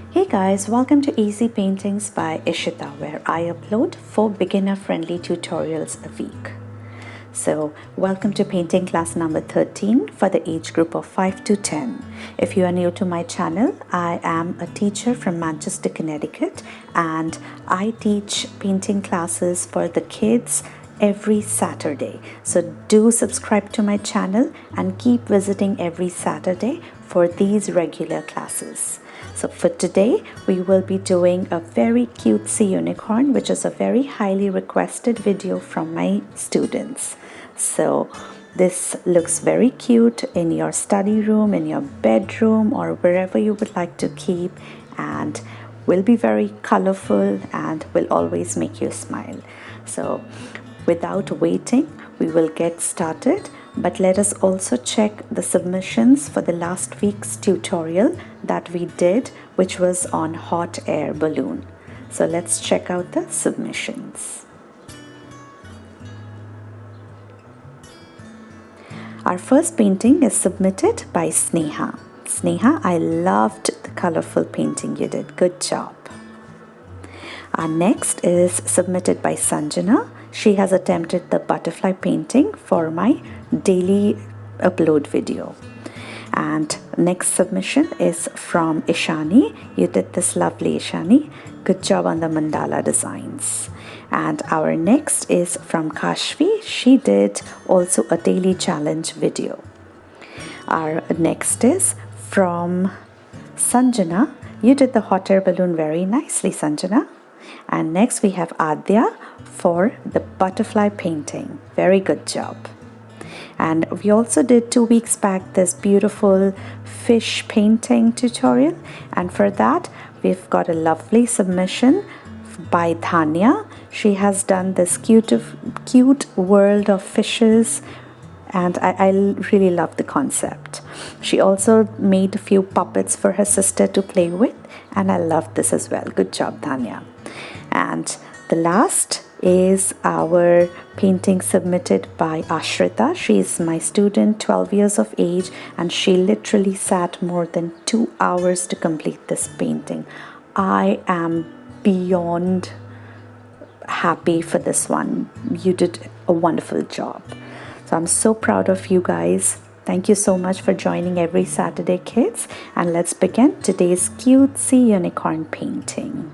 Hey guys, welcome to Easy Paintings by Ishita, where I upload 4 beginner-friendly tutorials a week. So, welcome to painting class number 13 for the age group of 5 to 10. If you are new to my channel, I am a teacher from Manchester, Connecticut, and I teach painting classes for the kids every Saturday. So do subscribe to my channel and keep visiting every Saturday for these regular classes. So for today, we will be doing a very cutesy unicorn, which is a very highly requested video from my students. So this looks very cute in your study room, in your bedroom, or wherever you would like to keep, and will be very colorful and will always make you smile. So without waiting, we will get started, but let us also check the submissions for the last week's tutorial that we did, which was on hot air balloon. So let's check out the submissions. Our first painting is submitted by Sneha. Sneha, I loved the colorful painting you did. Good job. Our next is submitted by Sanjana. She has attempted the butterfly painting for my daily upload video. And next submission is from Ishani. You did this lovely, Ishani. Good job on the mandala designs. And our next is from Kashvi. She did also a daily challenge video. Our next is from Sanjana. You did the hot air balloon very nicely, Sanjana. And next we have Adya for the butterfly painting. Very good job. And we also did 2 weeks back this beautiful fish painting tutorial, and for that we've got a lovely submission by Dhanya. She has done this cute world of fishes, and I really love the concept. She also made a few puppets for her sister to play with, and I love this as well. Good job, Dhanya. And the last is our painting submitted by Ashrita. She is my student, 12 years of age, and she literally sat more than 2 hours to complete this painting. I am beyond happy for this one. You did a wonderful job. So I'm so proud of you guys. Thank you so much for joining every Saturday, kids. And let's begin today's cutesy unicorn painting.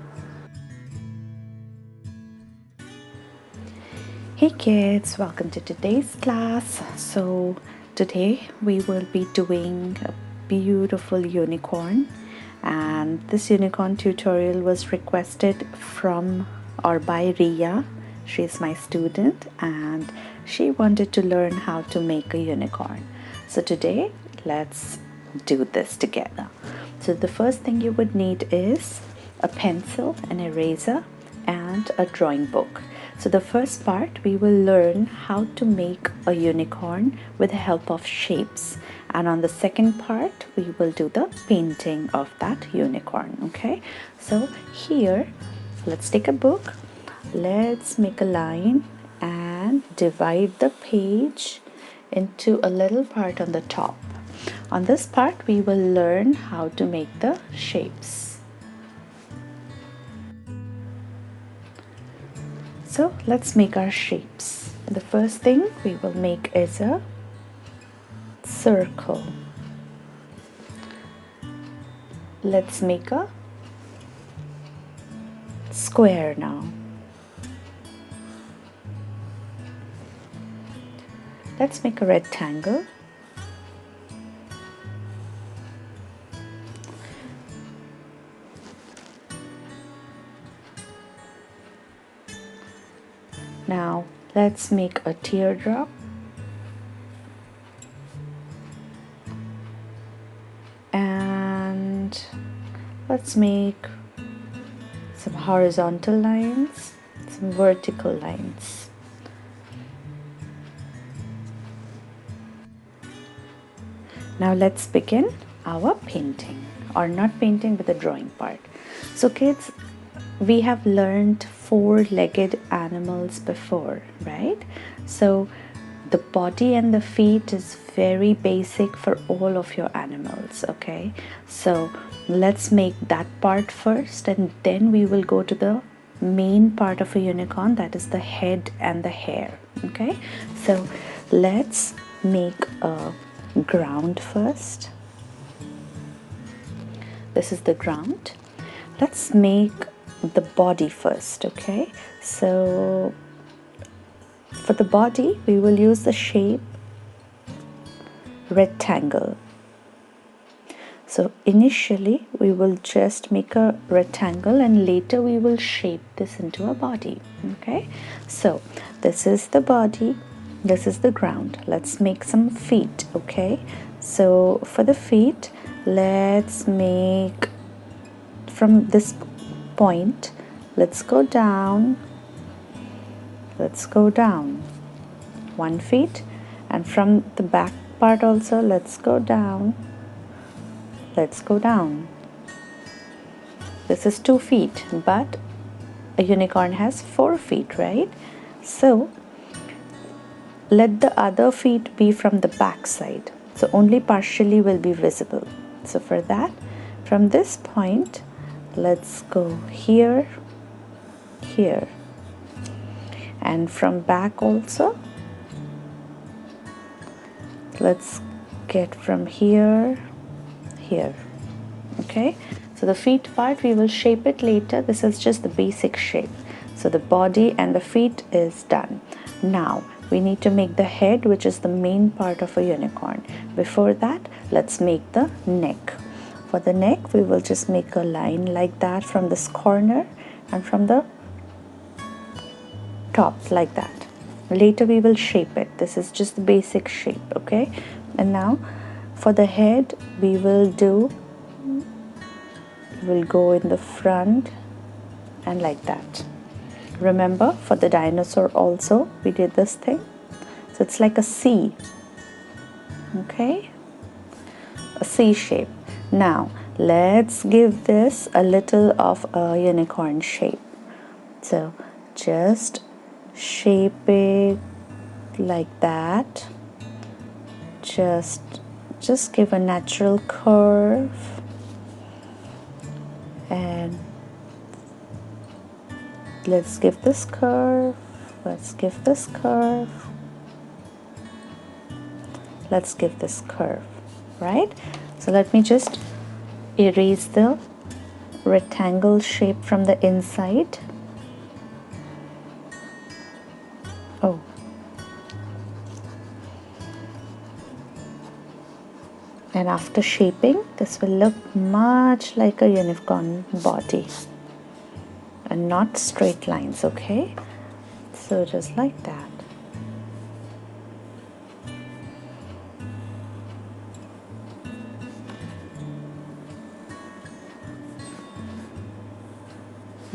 Hey kids, welcome to today's class. So today we will be doing a beautiful unicorn, and this unicorn tutorial was requested from or by Ria. She's my student and she wanted to learn how to make a unicorn. So today let's do this together. So the first thing you would need is a pencil, an eraser, and a drawing book. So the first part, we will learn how to make a unicorn with the help of shapes, and on the second part we will do the painting of that unicorn. Okay, so here let's take a book, let's make a line and divide the page into a little part on the top. On this part we will learn how to make the shapes. So let's make our shapes. The first thing we will make is a circle. Let's make a square now. Let's make a rectangle. Now let's make a teardrop. And let's make some horizontal lines, some vertical lines. Now let's begin our painting, or not painting but the drawing part. So kids, we have learned 4-legged animals before, right? So the body and the feet is very basic for all of your animals. Okay, so let's make that part first, and then we will go to the main part of a unicorn, that is the head and the hair. Okay, so let's make a ground first. This is the ground. Let's make the body first. Okay, so for the body we will use the shape rectangle. So initially we will just make a rectangle and later we will shape this into a body. Okay, so this is the body, this is the ground. Let's make some feet. Okay, so for the feet, let's make from this point, let's go down 1 feet, and from the back part also let's go down. This is 2 feet, but a unicorn has 4 feet, right? So let the other feet be from the back side, so only partially will be visible. So for that, from this point, let's go here, and from back also let's get from here. Okay, so the feet part we will shape it later. This is just the basic shape. So the body and the feet is done. Now we need to make the head, which is the main part of a unicorn. Before that, let's make the neck. For the neck, we will just make a line like that from this corner and from the top like that. Later we will shape it. This is just the basic shape. Okay, and now for the head we will go in the front and like that. Remember, for the dinosaur also we did this thing, so it's like a C. Okay, a C shape. Now let's give this a little of a unicorn shape. So just shape it like that. Just give a natural curve, and let's give this curve, let's give this curve, let's give this curve, right? So let me just erase the rectangle shape from the inside. Oh, and after shaping, this will look much like a unicorn body and not straight lines. Okay, so just like that.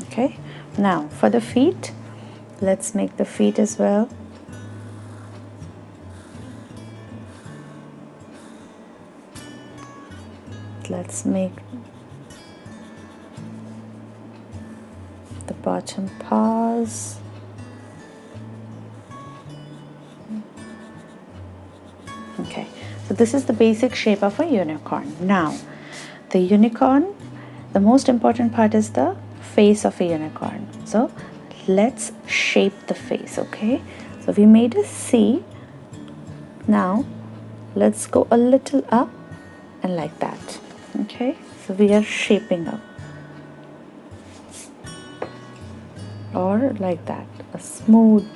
Okay, now for the feet, let's make the feet as well. Let's make the bottom paws. Okay, so this is the basic shape of a unicorn. Now the unicorn, the most important part is the face of a unicorn. So let's shape the face. Okay, so we made a C. Now let's go a little up and like that. Okay, so we are shaping up, or like that, a smooth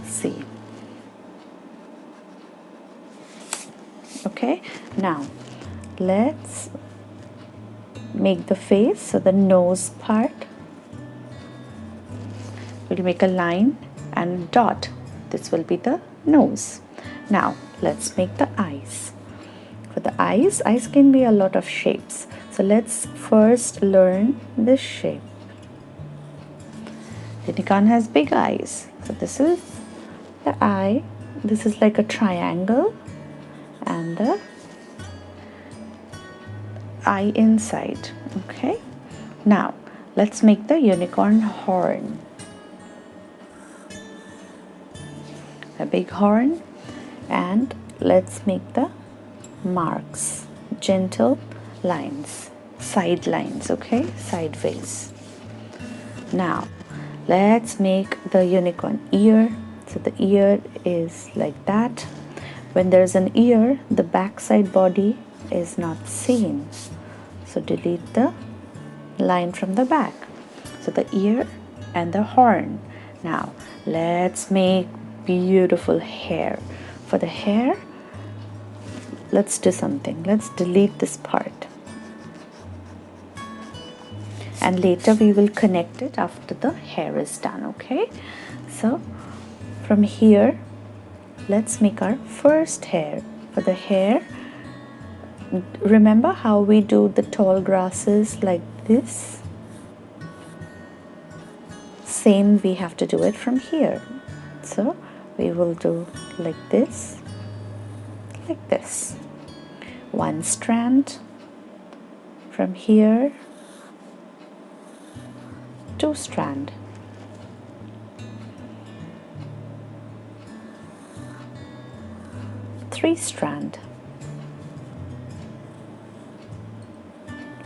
C. Okay, now let's make the face. So the nose part, we'll make a line and a dot. This will be the nose. Now let's make the eyes. For the eyes can be a lot of shapes. So let's first learn this shape. Unicorn has big eyes. So this is the eye. This is like a triangle, and the eye inside. Okay, now let's make the unicorn horn. A big horn. and let's make the marks, gentle lines, side lines, okay, sideways. Now let's make the unicorn ear. So the ear is like that. When there's an ear, the backside body is not seen, so delete the line from the back. So the ear and the horn. Now let's make beautiful hair. For the hair, let's do something. Let's delete this part, and later we will connect it after the hair is done. Okay, so from here let's make our first hair. For the hair, remember how we do the tall grasses like this? Same, we have to do it from here. So we will do like this, like this. One strand from here, two strand, three strand,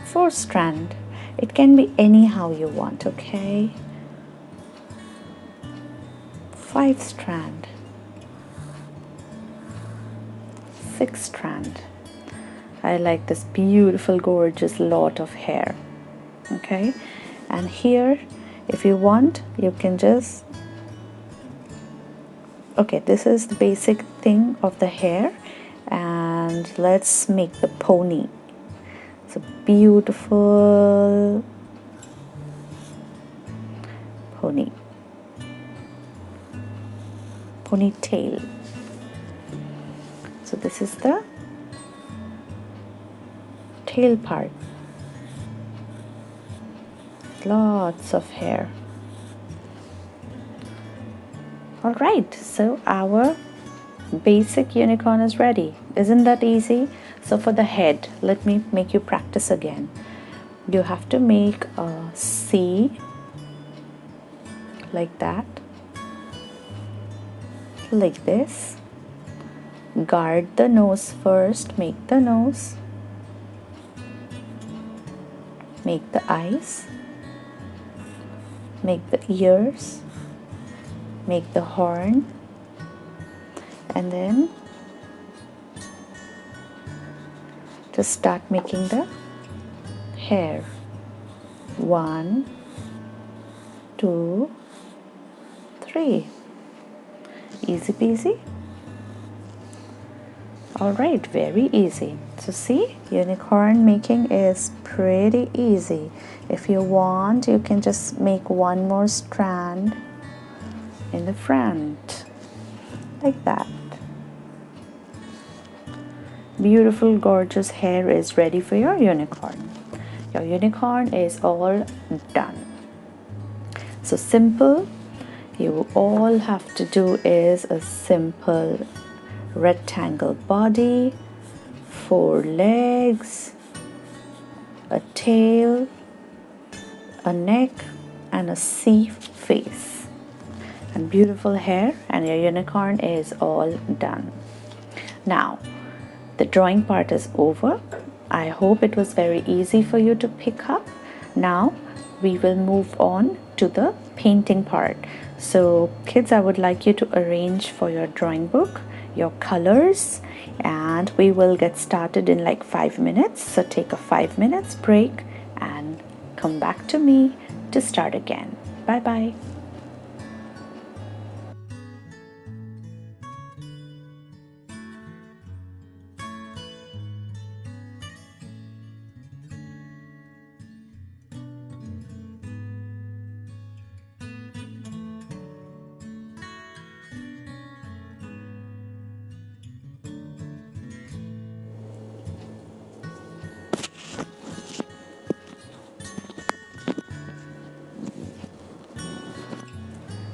four strand. It can be anyhow you want, okay? Five strand, six strand. I like this beautiful, gorgeous lot of hair. Okay, and here, if you want, you can just, okay, this is the basic thing of the hair, and let's make the pony. It's a beautiful pony, ponytail. So this is the tail part. Lots of hair. All right, so our basic unicorn is ready. Isn't that easy? So for the head, let me make you practice again. You have to make a C like that, like this. Guard the nose first, make the nose, make the eyes, make the ears, make the horn, and then just start making the hair. 1, 2, 3. Easy peasy. Alright, very easy. So see, unicorn making is pretty easy. If you want, you can just make one more strand in the front, like that. Beautiful, gorgeous hair is ready for your unicorn. Your unicorn is all done. So simple. You all have to do is a simple rectangle body, 4 legs, a tail, a neck, and a C face, and beautiful hair, and your unicorn is all done. Now the drawing part is over. I hope it was very easy for you to pick up. Now we will move on to the painting part. So kids, I would like you to arrange for your drawing book your colors, and we will get started in like 5 minutes. So take a 5 minutes break and come back to me to start again. Bye bye.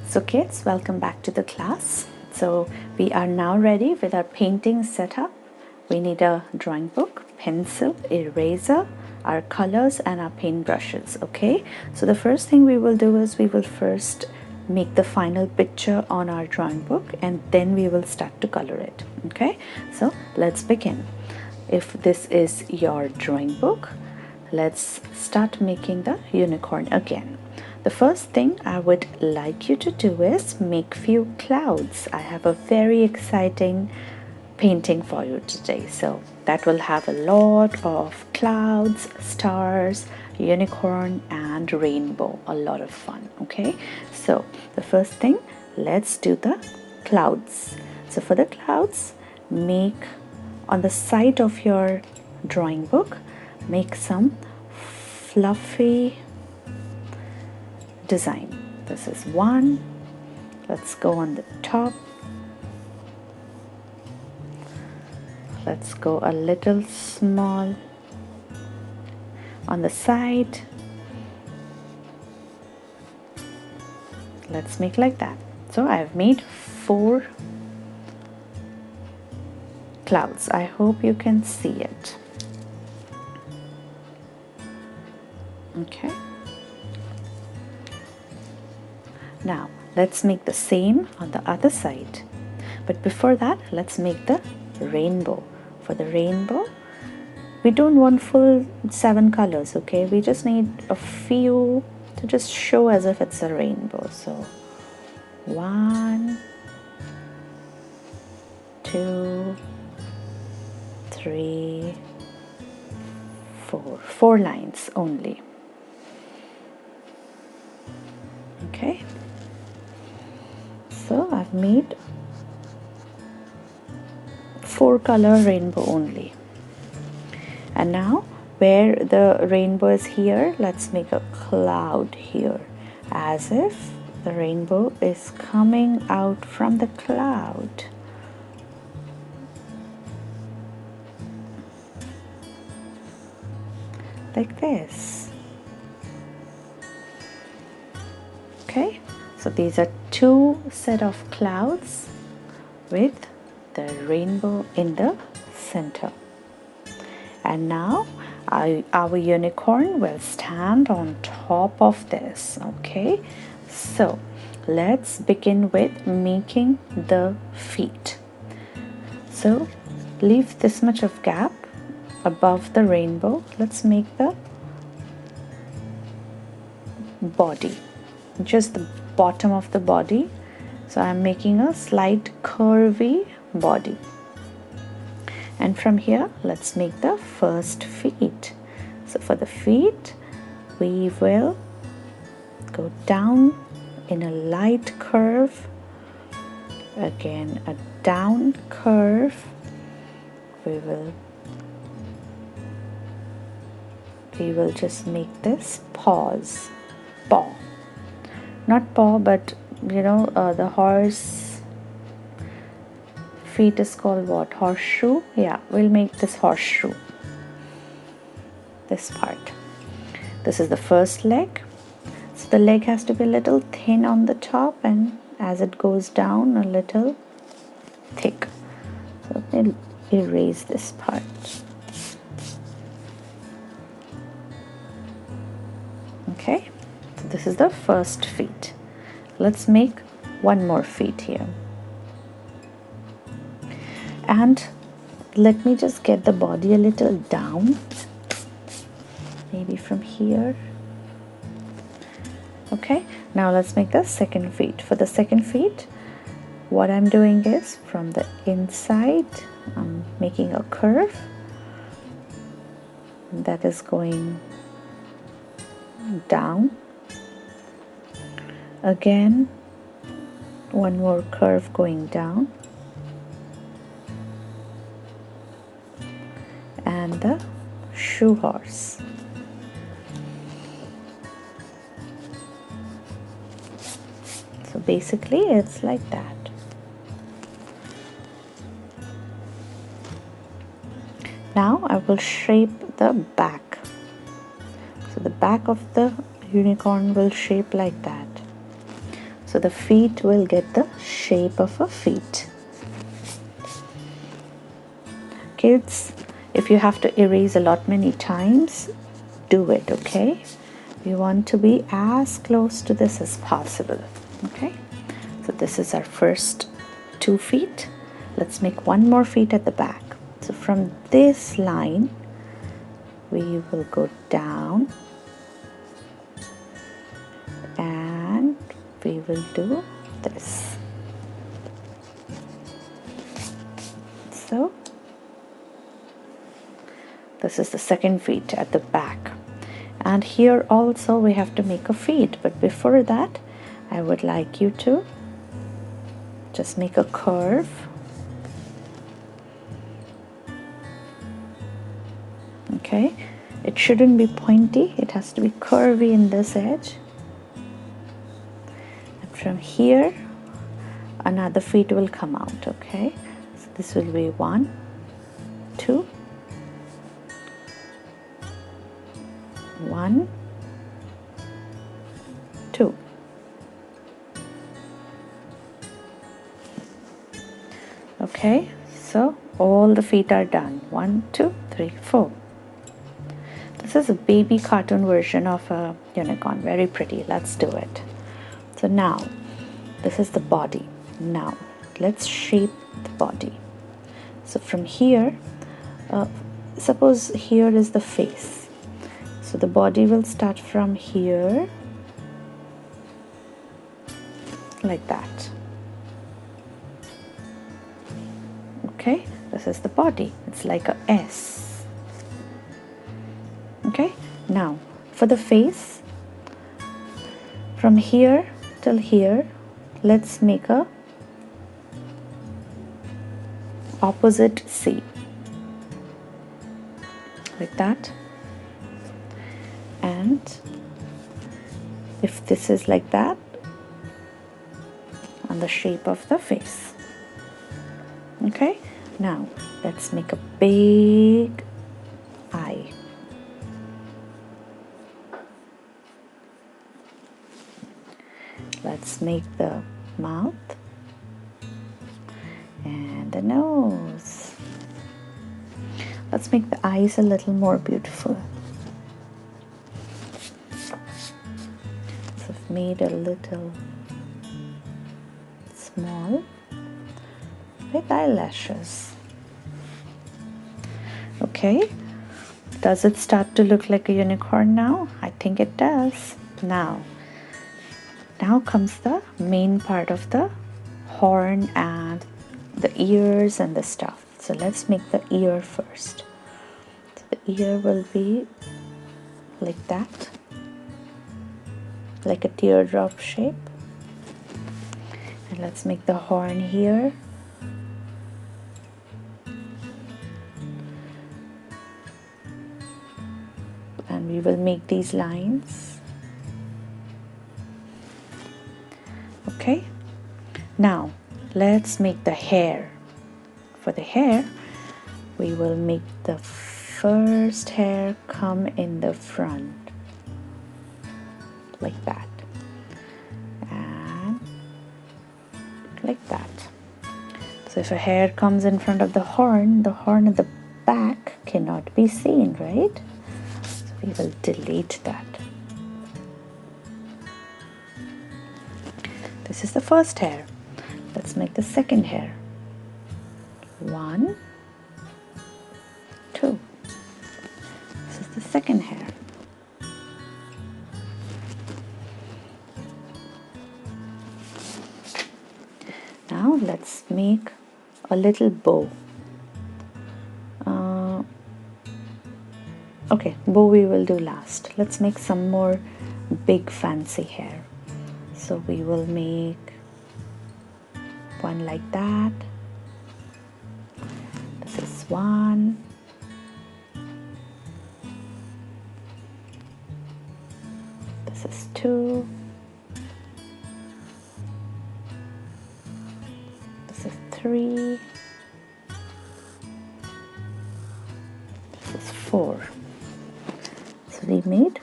So kids, welcome back to the class. So we are now ready with our painting setup. We need a drawing book, pencil, eraser, our colors, and our paint brushes. Okay, so the first thing we will do is we will first make the final picture on our drawing book, and then we will start to color it. Okay, so let's begin. If this is your drawing book, let's start making the unicorn again. The first thing I would like you to do is make few clouds. I have a very exciting painting for you today, so that will have a lot of clouds, stars, unicorn and rainbow. A lot of fun. Okay, so the first thing, let's do the clouds. So for the clouds, make on the side of your drawing book, make some fluffy design. This is one. Let's go on the top. Let's go a little small on the side. Let's make like that. So I've made 4 clouds. I hope you can see it. Okay. Now let's make the same on the other side. But before that, let's make the rainbow. For the rainbow, we don't want full 7 colors, okay? We just need a few to just show as if it's a rainbow. So 1, 2, 3, 4. 4 lines only. Okay. So I've made 4 color rainbow only. And now where the rainbow is here, let's make a cloud here, as if the rainbow is coming out from the cloud. Like this. Okay, so these are 2 set of clouds with the rainbow in the center. And now our unicorn will stand on top of this. Okay, so let's begin with making the feet. So leave this much of gap above the rainbow. Let's make the body, just the bottom of the body. So I'm making a slight curvy body. And from here, let's make the first feet. So for the feet, we will go down in a light curve, again a down curve. We will just make this paw, not paw, but you know, the horse feet is called what? Horseshoe? Yeah, we'll make this horseshoe. This part. This is the first leg. So the leg has to be a little thin on the top, and as it goes down, a little thick. So we'll erase this part. Okay, so this is the first feet. Let's make one more feet here. And let me just get the body a little down, maybe from here. Okay, now let's make the second feet. For the second feet, what I'm doing is from the inside, I'm making a curve that is going down. Again, one more curve going down. And the shoe horse. So basically it's like that. Now I will shape the back. So the back of the unicorn will shape like that. So the feet will get the shape of a feet. Kids, if you have to erase a lot many times, do it, okay? We want to be as close to this as possible. Okay, so this is our first 2 feet. Let's make one more feet at the back. So from this line we will go down and we will do this. So this is the second feet at the back, and here also we have to make a feet, but before that I would like you to just make a curve. Okay, it shouldn't be pointy, it has to be curvy in this edge. And from here another feet will come out. Okay, so this will be 1, 2, 1, 2. Okay, so all the feet are done. 1, 2, 3, 4. This is a baby cartoon version of a unicorn. Very pretty. Let's do it. So now, this is the body. Now, let's shape the body. So from here, suppose here is the face. So the body will start from here, like that. Okay, this is the body. It's like a S. Okay, now for the face, from here till here, let's make a opposite C, like that. And if this is like that, on the shape of the face. Okay, now let's make a big eye. Let's make the mouth and the nose. Let's make the eyes a little more beautiful. So I've made a little small with eyelashes. Okay, does it start to look like a unicorn now? I think it does. Now comes the main part of the horn and the ears and the stuff. So let's make the ear first. So the ear will be like that, like a teardrop shape. And let's make the horn here. And we will make these lines. Okay, now let's make the hair. For the hair, we will make the first hair come in the front, like that, and like that. So if a hair comes in front of the horn at the back cannot be seen, right? So we will delete that. This is the first hair. Let's make the second hair. 1, 2. This is the second hair. Now let's make a little bow. Okay, bow we will do last. Let's make some more big fancy hair. So we will make one like that. This is 1. This is 2. This is 3. This is 4. So we made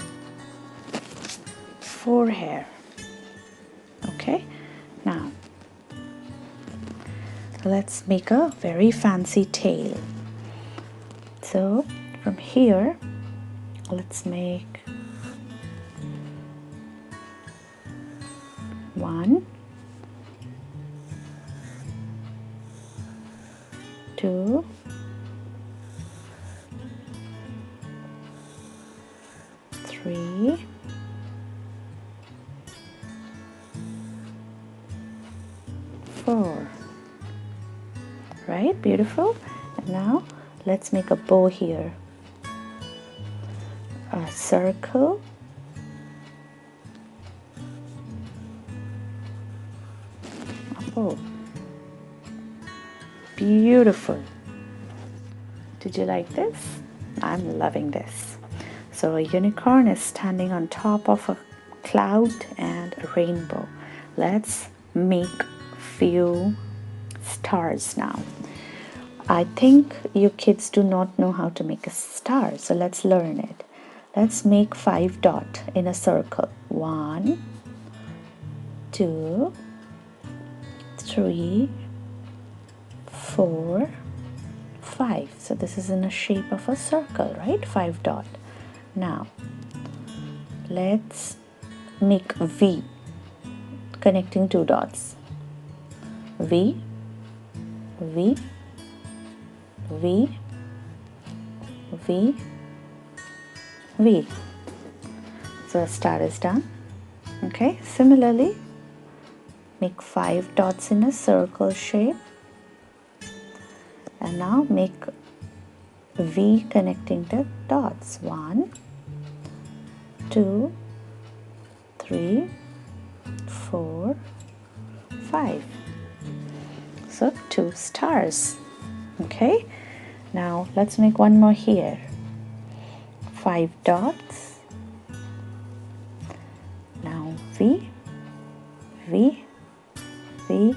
4 hair. Okay, now let's make a very fancy tail. So from here, let's make 1, 2, 3, 4. Right, beautiful. And now let's make a bow here. A circle, a bow. Beautiful. Did you like this? I'm loving this. So a unicorn is standing on top of a cloud and a rainbow. Let's make few stars now. I think you kids do not know how to make a star, so let's learn it. Let's make 5 dots in a circle. 1, 2, 3, 4, 5. So this is in the shape of a circle, right? 5 dots. Now let's make a V connecting 2 dots. V, V, V, V, V. So a star is done. Okay, similarly make 5 dots in a circle shape, and now make V connecting the dots. 1, 2, 3, 4, 5. So 2 stars. Okay, now let's make one more here. 5 dots. Now V, V, V,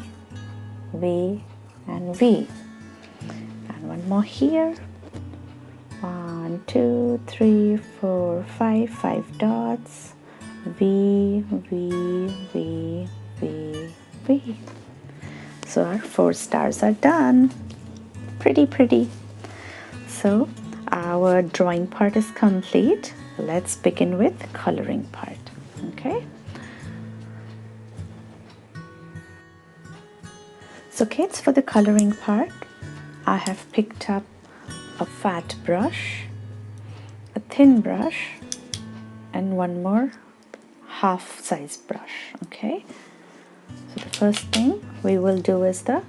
V, and V. And one more here. 1, 2, 3, 4, 5. 5 dots. V, V, V, V, V. So our 4 stars are done. Pretty. So our drawing part is complete. Let's begin with the coloring part. Okay. So kids, for the coloring part, I have picked up a fat brush, a thin brush, and one more half size brush. Okay. So the first thing we will do is the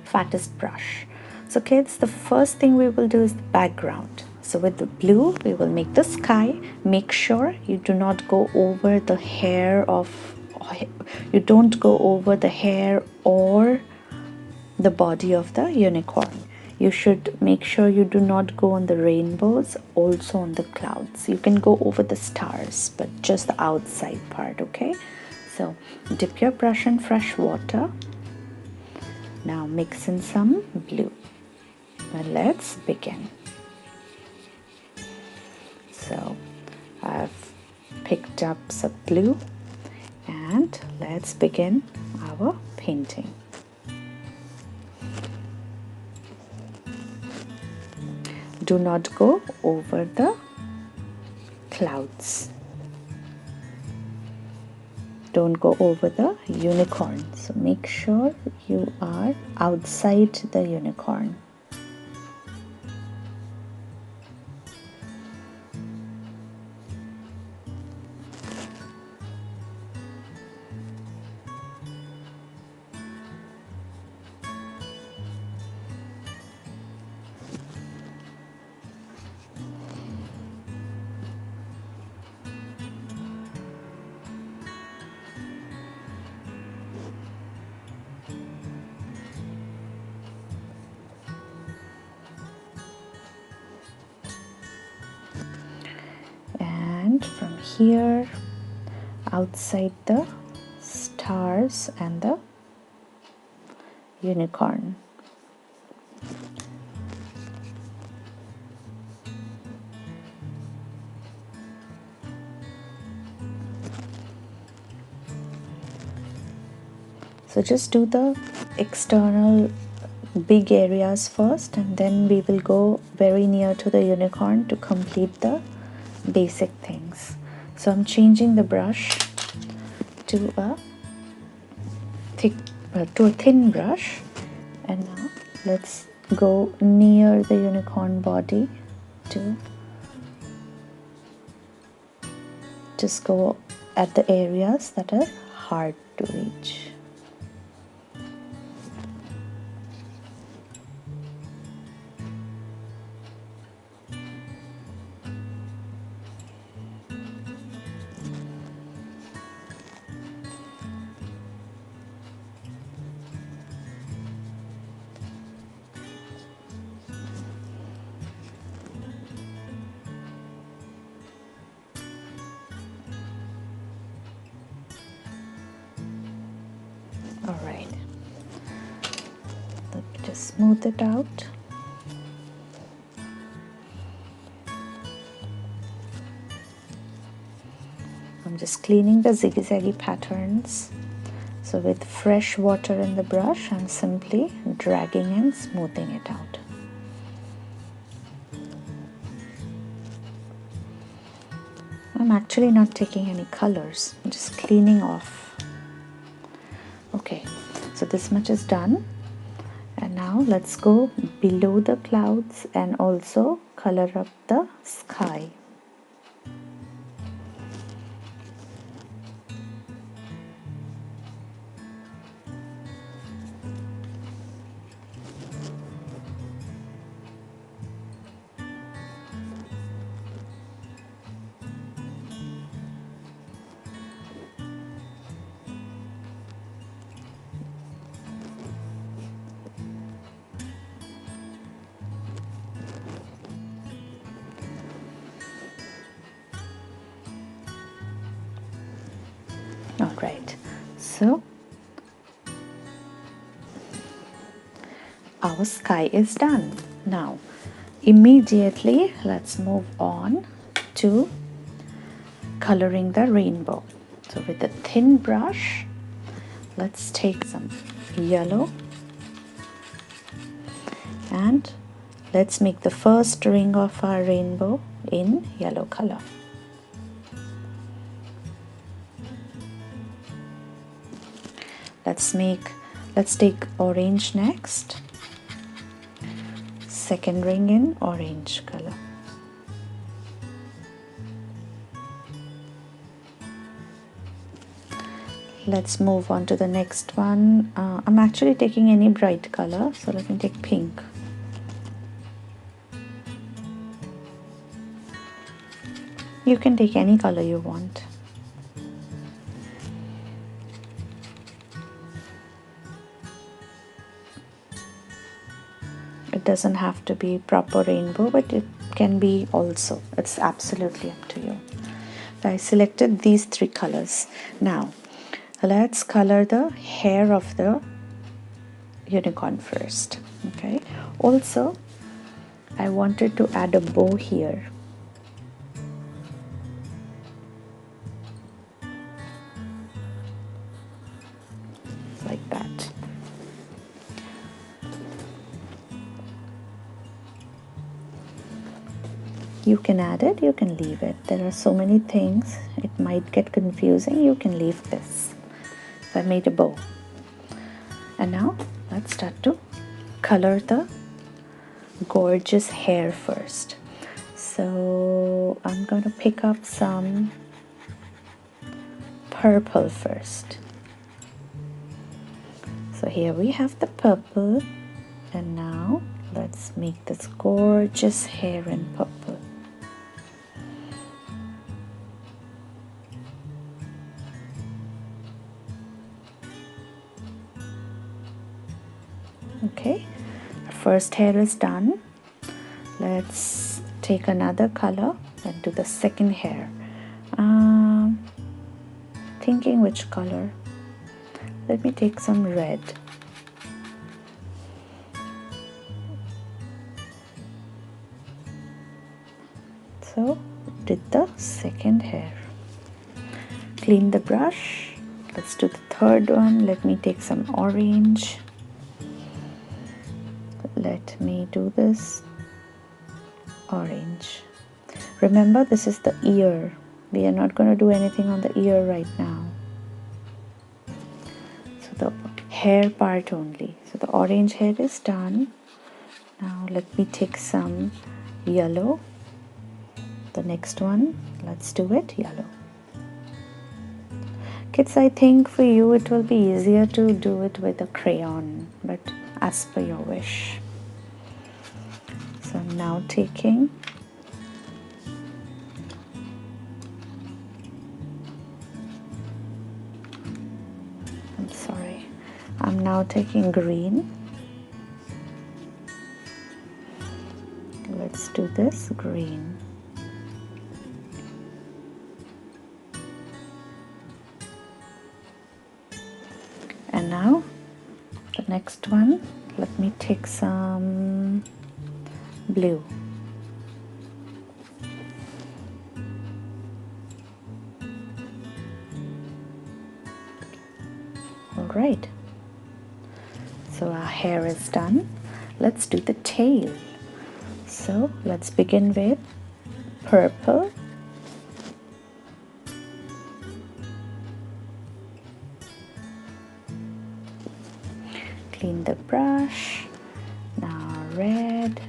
fattest brush. So kids, the first thing we will do is the background. So with the blue we will make the sky. Make sure you do not go over the hair or the body of the unicorn. You should make sure you do not go on the rainbows, also on the clouds. You can go over the stars, but just the outside part. Okay, so dip your brush in fresh water. Now mix in some blue. Now let's begin. So I've picked up some blue and let's begin our painting. Do not go over the clouds. Don't go over the unicorn. So make sure you are outside the unicorn. And from here, outside the stars and the unicorn. So just do the external big areas first, and then we will go very near to the unicorn to complete the basic things. So I'm changing the brush to a thin brush, and now let's go near the unicorn body to just go at the areas that are hard to reach. All right, let me just smooth it out. I'm just cleaning the zigzaggy patterns. So with fresh water in the brush, I'm simply dragging and smoothing it out. I'm actually not taking any colors, I'm just cleaning off. Okay, so this much is done, and now let's go below the clouds and also color up the sky. All right, so our sky is done. Now immediately let's move on to coloring the rainbow. So with a thin brush, let's take some yellow and let's make the first ring of our rainbow in yellow color. Let's take orange next. Second ring in orange color. Let's move on to the next one. I'm actually taking any bright color, so let me take pink. You can take any color you want. It doesn't have to be proper rainbow, but it can be also. It's absolutely up to you. So I selected these three colors. Now let's color the hair of the unicorn first. Okay. Also, I wanted to add a bow here. Like that. You can add it, you can leave it. There are so many things, it might get confusing. You can leave this. So I made a bow. And now let's start to color the gorgeous hair first. So I'm going to pick up some purple first. So here we have the purple, and now let's make this gorgeous hair in purple. Okay, our first hair is done. Let's take another color and do the second hair. Thinking which color. Let me take some red. So did the second hair. Clean the brush. Let's do the third one. Let me take some orange. Let me do this orange. Remember, this is the ear. We are not going to do anything on the ear right now. hair part only. So the orange hair is done. Now let me take some yellow. The next one, let's do it yellow. Kids, I think for you it will be easier to do it with a crayon, but as per your wish. So I'm now taking I'm now taking green. Let's do this green. And now the next one, let me take some blue. All right. So our hair is done. Let's do the tail. So let's begin with purple. Clean the brush. Now red.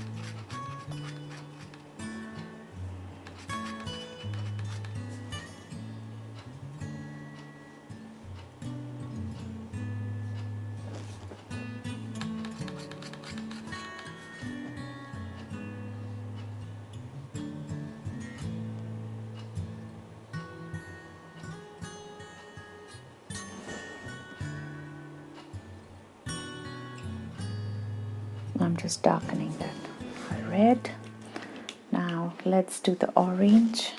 I'm just darkening that red. Now let's do the orange.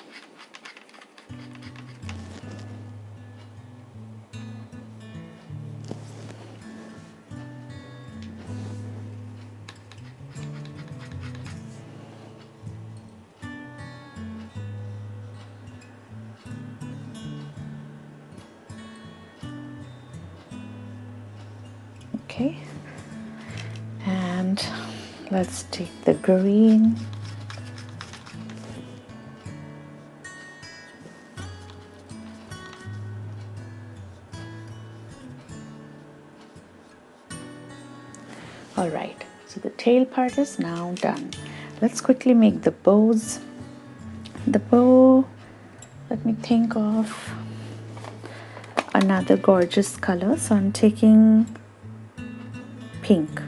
Okay. And let's take the green. All right, so the tail part is now done. Let's quickly make the bows. The bow, let me think of another gorgeous color. So I'm taking pink.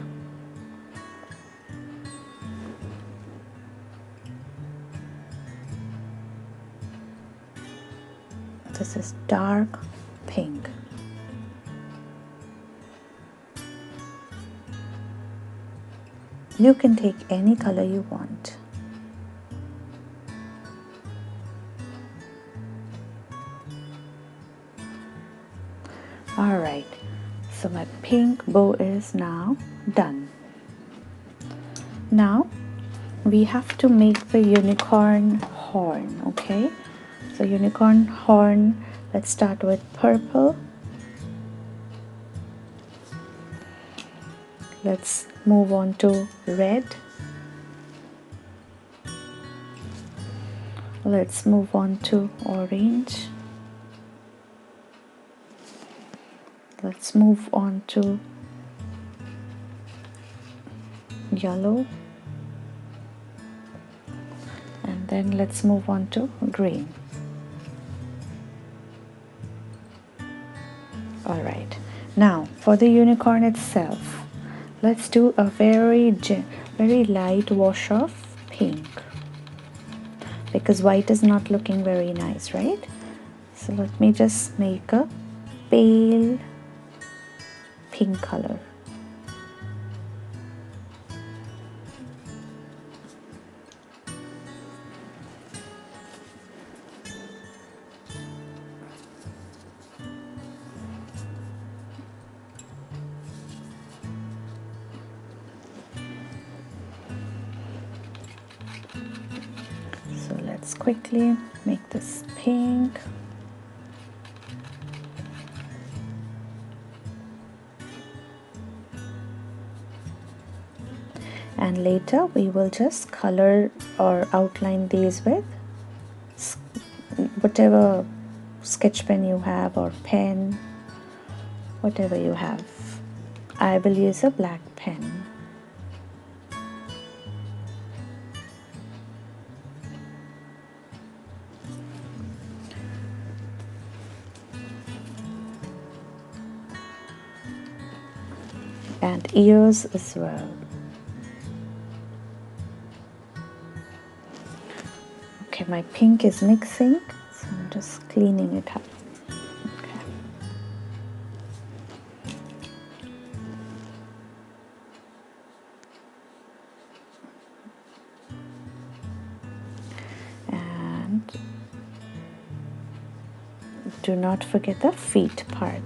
This is dark pink. You can take any color you want. All right, so my pink bow is now done. Now we have to make the unicorn horn, okay? So unicorn horn, let's start with purple. Let's move on to red. Let's move on to orange. Let's move on to yellow. And then let's move on to green. All right, now for the unicorn itself, let's do a very light wash of pink, because white is not looking very nice, right? So let me just make a pale pink color. So let's quickly make this pink. And later we will just color or outline these with whatever sketch pen you have or pen, whatever you have. I will use a black pen. And ears as well. Okay, my pink is mixing, so I'm just cleaning it up. Okay. And do not forget the feet part.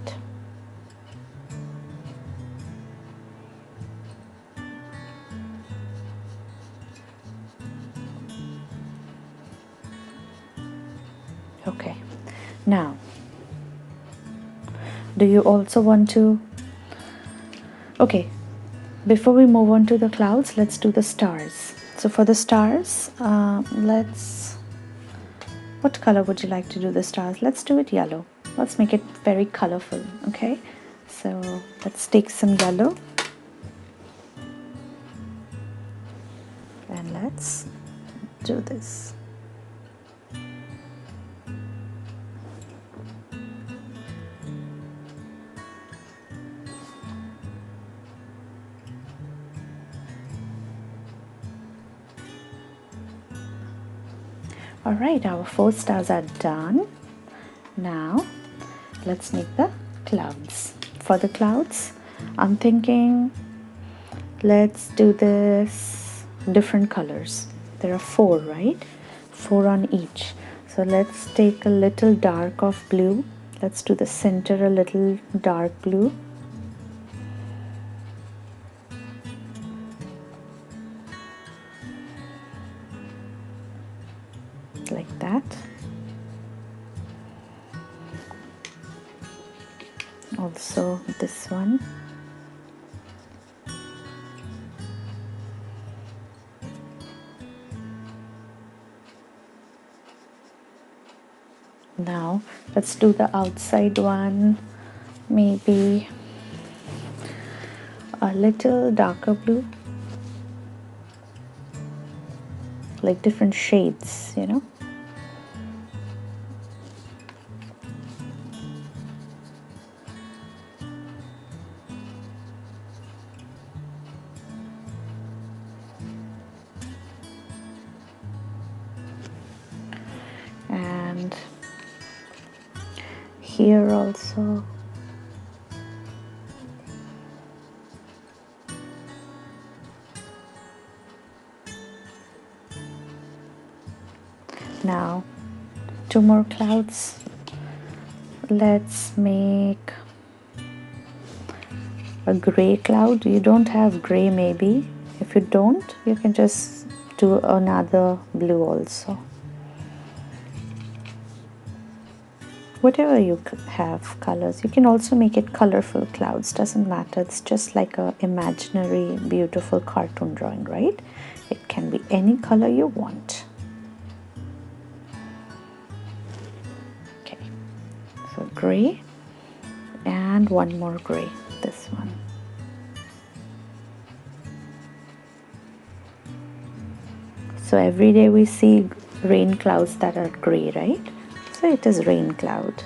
Okay, now do you also want to, okay, before we move on to the clouds, let's do the stars. So for the stars, what color would you like to do the stars? Let's do it yellow. Let's make it very colorful. Okay, so let's take some yellow and let's do this. Alright, our 4 stars are done. Now let's make the clouds. For the clouds, I'm thinking let's do this different colors. There are 4, right? 4 on each. So let's take a little dark of blue. Let's do the center a little dark blue. Like that. Also this one. Now let's do the outside one, maybe a little darker blue, like different shades, you know. And here also. Now 2 more clouds. Let's make a gray cloud. You don't have gray, maybe. If you don't, you can just do another blue also. Whatever you have colors, you can also make it colorful clouds, doesn't matter. It's just like a imaginary beautiful cartoon drawing, right? It can be any color you want. Okay, so gray and 1 more gray, this one. So every day we see rain clouds that are gray, right? So it is rain cloud.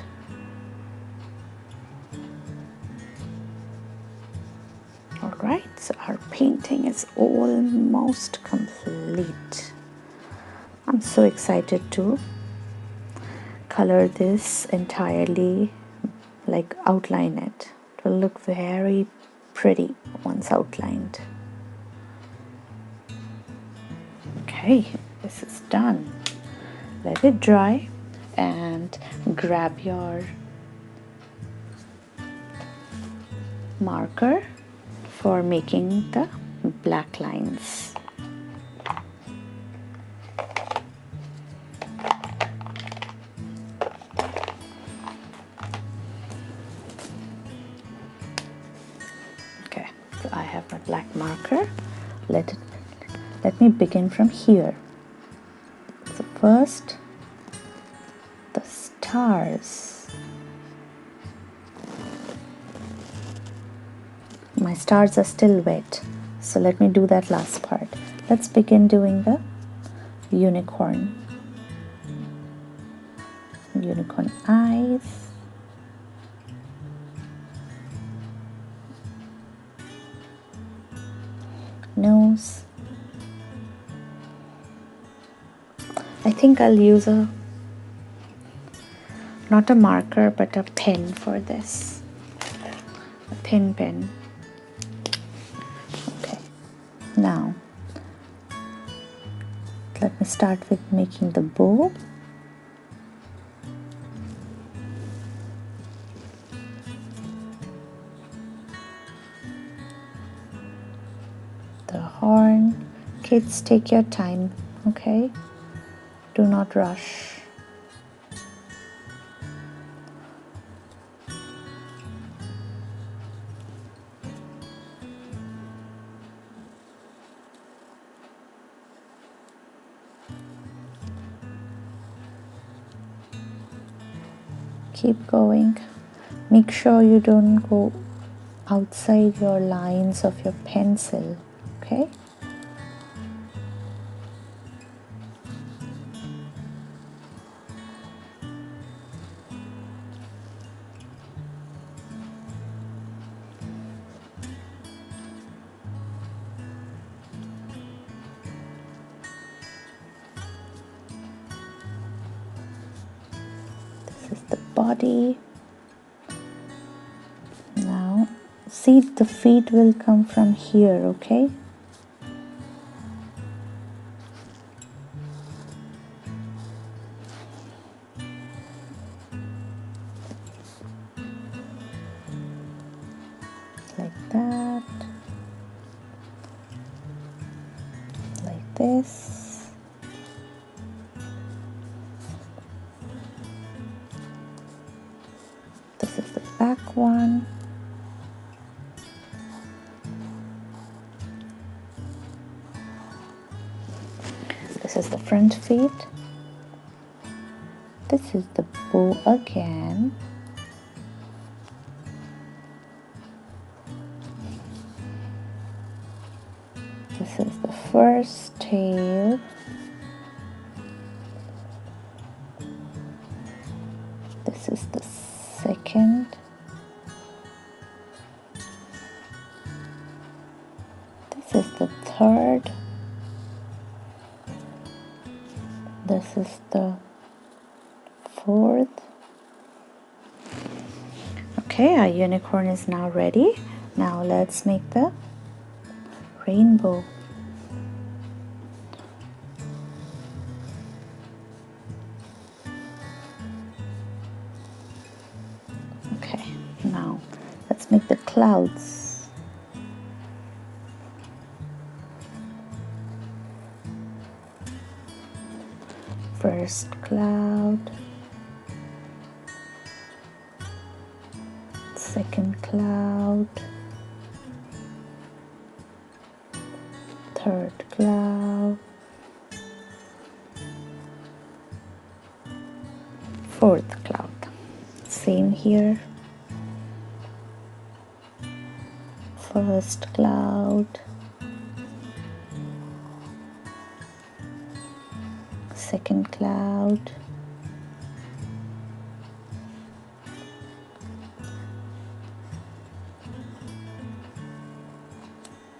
Alright, so our painting is almost complete. I'm so excited to color this entirely, like outline it. It will look very pretty once outlined. Okay, this is done. Let it dry and grab your marker for making the black lines. Okay, so I have my black marker. Let me begin from here. So first, the stars. my stars are still wet, so let me do that last part. Let's begin doing the unicorn eyes, nose. I think I'll use not a marker but a pen for this, a thin pen. Okay, now let me start with making the bow. The horn. Kids, take your time, okay? Do not rush. Keep going. Make sure you don't go outside your lines of your pencil, okay? This is the body. Now, see, the feet will come from here, okay? Like that. Like this. This is the back one. This is the front feet. This is the bow again. This is the first tail. This is the second. This is the third. This is the fourth. Okay, our unicorn is now ready. Now let's make the rainbow. Okay, now let's make the clouds. First cloud, second cloud, third cloud, fourth cloud. Same here. First cloud, second cloud,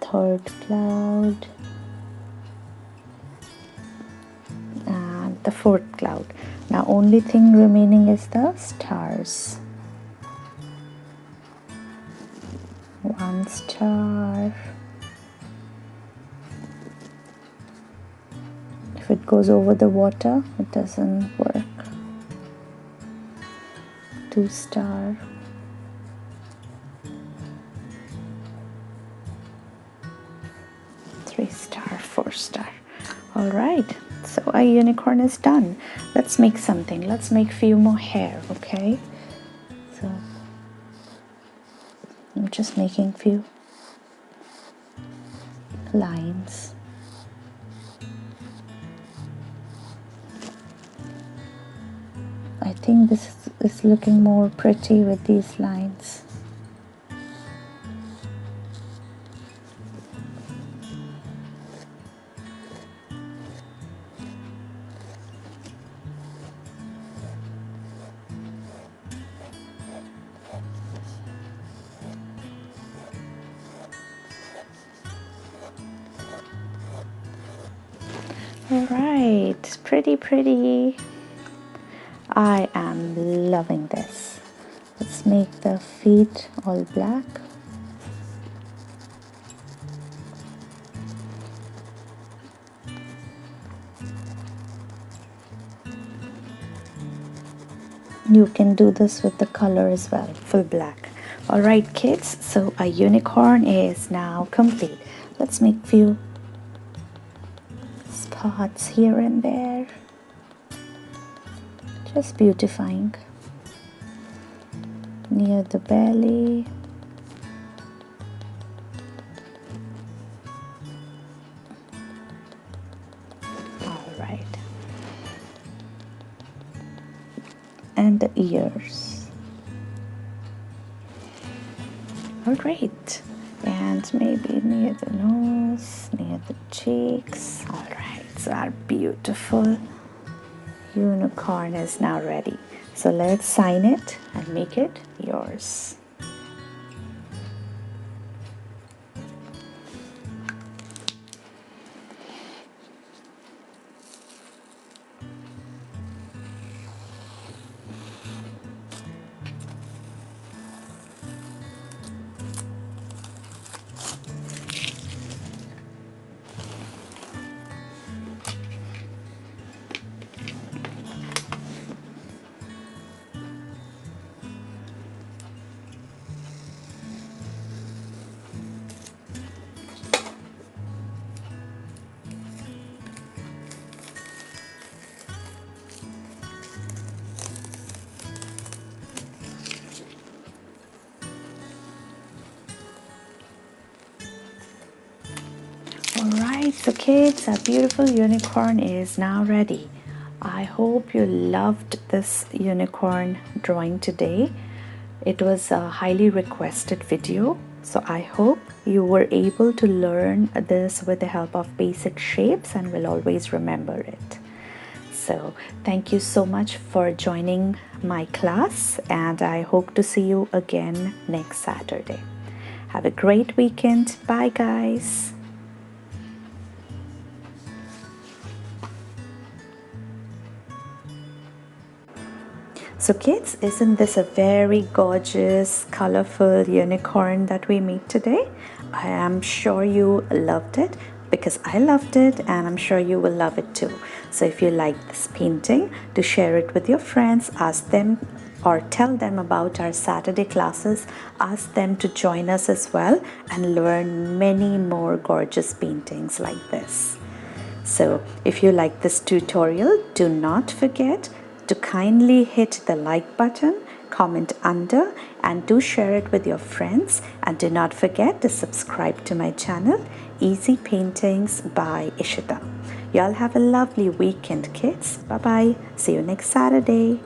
third cloud, and the fourth cloud. Now only thing remaining is the stars. One star. If it goes over the water, it doesn't work. 2 star. 3 star, 4 star. All right, so our unicorn is done. Let's make something. Let's make few more hair, okay? So I'm just making few lines. I think this is looking more pretty with these lines. Alright, pretty. I am loving this. Let's make the feet all black. You can do this with the color as well, full black. Alright kids, so a unicorn is now complete. Let's make few spots here and there. Just beautifying near the belly. Alright. And the ears. Alright. And maybe near the nose, near the cheeks. Alright, so our beautiful unicorn is now ready. So let's sign it and make it yours. Alright, so kids, our beautiful unicorn is now ready. I hope you loved this unicorn drawing today. It was a highly requested video, so I hope you were able to learn this with the help of basic shapes and will always remember it. So thank you so much for joining my class, and I hope to see you again next Saturday. Have a great weekend. Bye guys. So kids, isn't this a very gorgeous, colorful unicorn that we made today? I am sure you loved it because I loved it, and I'm sure you will love it too. So if you like this painting, to share it with your friends, ask them or tell them about our Saturday classes. Ask them to join us as well and learn many more gorgeous paintings like this. So if you like this tutorial, do not forget to kindly hit the like button, comment under, and do share it with your friends. And do not forget to subscribe to my channel, Easy Paintings by Ishita. Y'all have a lovely weekend, kids. Bye bye. See you next Saturday.